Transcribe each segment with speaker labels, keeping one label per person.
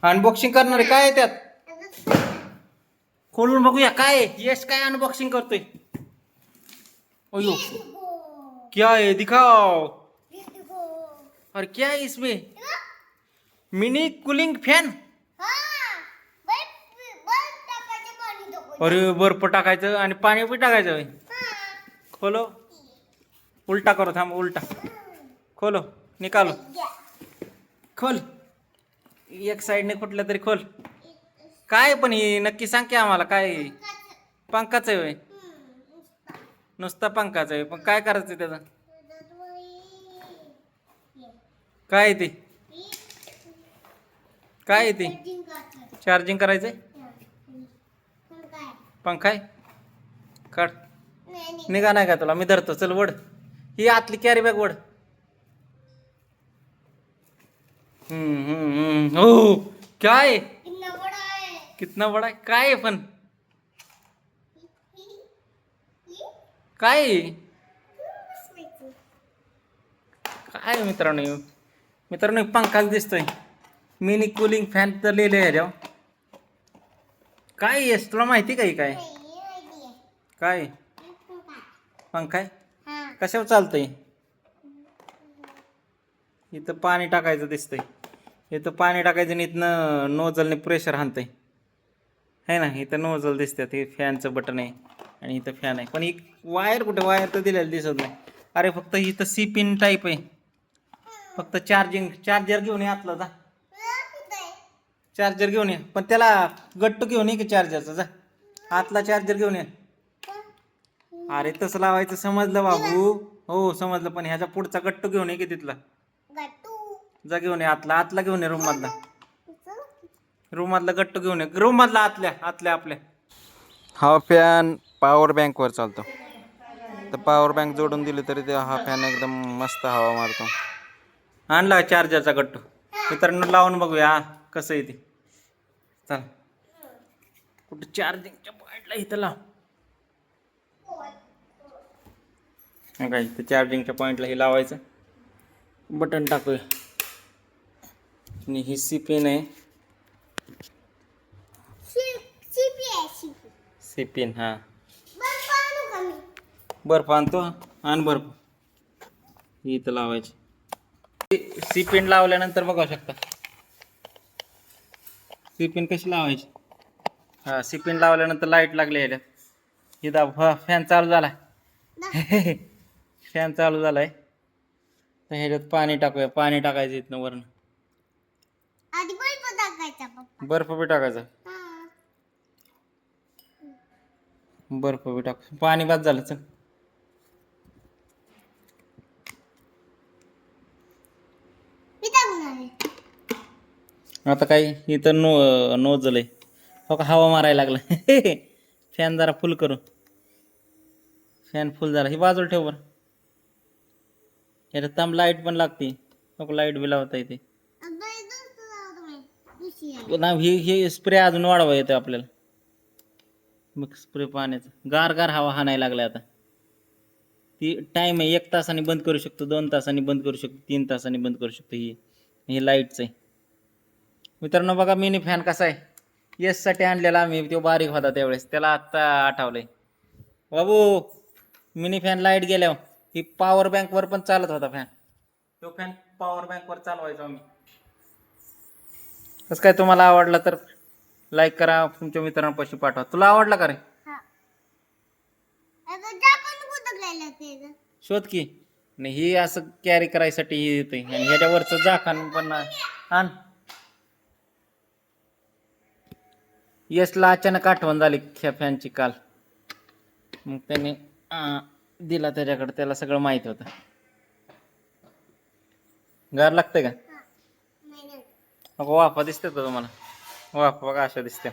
Speaker 1: Unboxing करणार आहे काय आहे त्यात? खोलून बघूया काय आहे. यश काय अनबॉक्सिंग करतोय? अयो क्या है दिखाओ. और क्या है इसमें? Mini cooling fan. अरे बर्फ टाकायचं आणि पाणी पण टाकायचं होय. खोलो. उलटा करो थांब उलटा. खोलो निकालो. खोल. एक साइडने कुठलं तरी खोल. काय पण हे नक्की सांग की आम्हाला काय आहे? पंखाच आहे होय. नुसता पंखाच आहे पण काय करायचं त्याचं? काय आहे ते? काय आहे ते? चार्जिंग करायचंय? पंखा आहे? काढ. निघा नाही का तुला मी धरतो चल वड. ही आतली कॅरी बॅग वड. हो काय कितना बडा आहे काय आहे पण काय आहे? काय मित्रांनो पंखाच दिसतोय. मिनी कूलिंग फॅन तर लिहिले ह्याच्यावर. काय आहे तुला माहिती काय काय काय पंखा आहे? कशावर चालतंय? इथं पाणी टाकायचं दिसतंय. इथं पाणी टाकायचं आणि इथनं नोझलने प्रेशर हाणतंय है ना. इथं नोझल दिसतात. हे फॅनचं बटन आहे आणि इथं फॅन आहे पण ही वायर कुठे? वायर तर दिलेलं दिसत नाही. अरे फक्त इथं सी पिन टाईप आहे. फक्त चार्जर घेऊन ये आतला जा. चार्जर घेऊन ये पण त्याला गट्टू घेऊन ये की चार्जरचा जा. आतला चार्जर घेऊन ये. अरे तसं लावायचं समजलं बाबू. हो समजलं पण ह्याचा पुढचा गट्टू घेऊन ये की तिथला जा. घेऊन ये आतला घेऊन ये. रूम मधला गट्टू घेऊन ये. रूम मधला आतल्या आपल्या. हा फॅन पॉवर बँक वर चालतो. तर पॉवर बँक जोडून दिली तरी ते हा फॅन एकदम मस्त हवा मारतो. आणला चार्जरचा गट्टू. मित्रांनो लावून बघूया कसं आहे ते. चल कुठं चार्जिंगच्या पॉईंटला इथं लाव. काय इथं चार्जिंगच्या पॉईंटला हे लावायचं. बटन टाकूया आणि ही सी पेन आहे. सी पेन हा बर्फ आणतो. आण बर्फ इथं लावायची. सी पेन लावल्यानंतर बघू शकता सी पेन कशी लावायची. हा सी पेन लावल्यानंतर लाईट लागली ह्याच्यात. ही दाब. हा फॅन चालू झाला. फॅन चालू झालाय. तर ह्याच्यात पाणी टाकूया. पाणी टाकायचं इथनं वरून. बर्फ बी टाकायचा. बर्फ बी टाक. पाणी बाद झालं चल. आता काय इथं नोजल आहे. हो का हवा मारायला लागला. फॅन जरा फुल करू. फॅन फुल झाला. ही बाजूला ठेव बरं. ह्याच्यात तांब लाईट पण लागते. हो लाईट बी लावता येते. हे स्प्रे अजून वाढवा येते आपल्याला. मग स्प्रे पाण्याचं गार हवा हाणायला लागलाय आता. ती टाइम आहे. 1 तासाने बंद करू शकतो. 2 तासांनी बंद करू शकतो. 3 तासांनी बंद करू शकतो. ही लाईटच आहे. मित्रांनो बघा मिनी फॅन कसा आहे. यस साठी आणलेला आम्ही. तो बारीक होता त्यावेळेस. त्याला आत्ता आठवलंय. बाबू मिनी फॅन लाईट गेल्यावर ही पॉवर बँक वर पण चालत होता फॅन. तो फॅन पॉवर बँक वर चालवायचो आम्ही. कसं काय तुम्हाला आवडला तर लाईक करा. तुमच्या मित्रांपाशी पाठवा. तुला आवडला का रे? शोध की. नाही ही असं कॅरी करायसाठी ही येते आणि ह्याच्यावरचं झाकण पण आण. यशला अचानक आठवण झाली फॅनची काल. मग त्याने दिला त्याच्याकडे. त्याला सगळं माहित होतं. गार लागतंय का? वाफा दिसते का तुम्हाला? वाफा बघा अशा दिसते.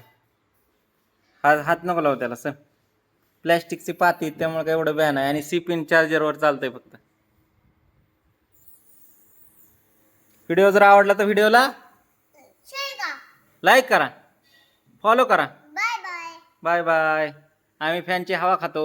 Speaker 1: हात नको लावू त्याला सर. प्लॅस्टिकची पाती त्यामुळे काय एवढं बॅन आहे. आणि सी पिन चार्जरवर चालतंय फक्त. व्हिडिओ जर आवडला तर व्हिडिओला लाईक करा. फॉलो करा. Bye bye. आम्ही फॅनची हवा खातो.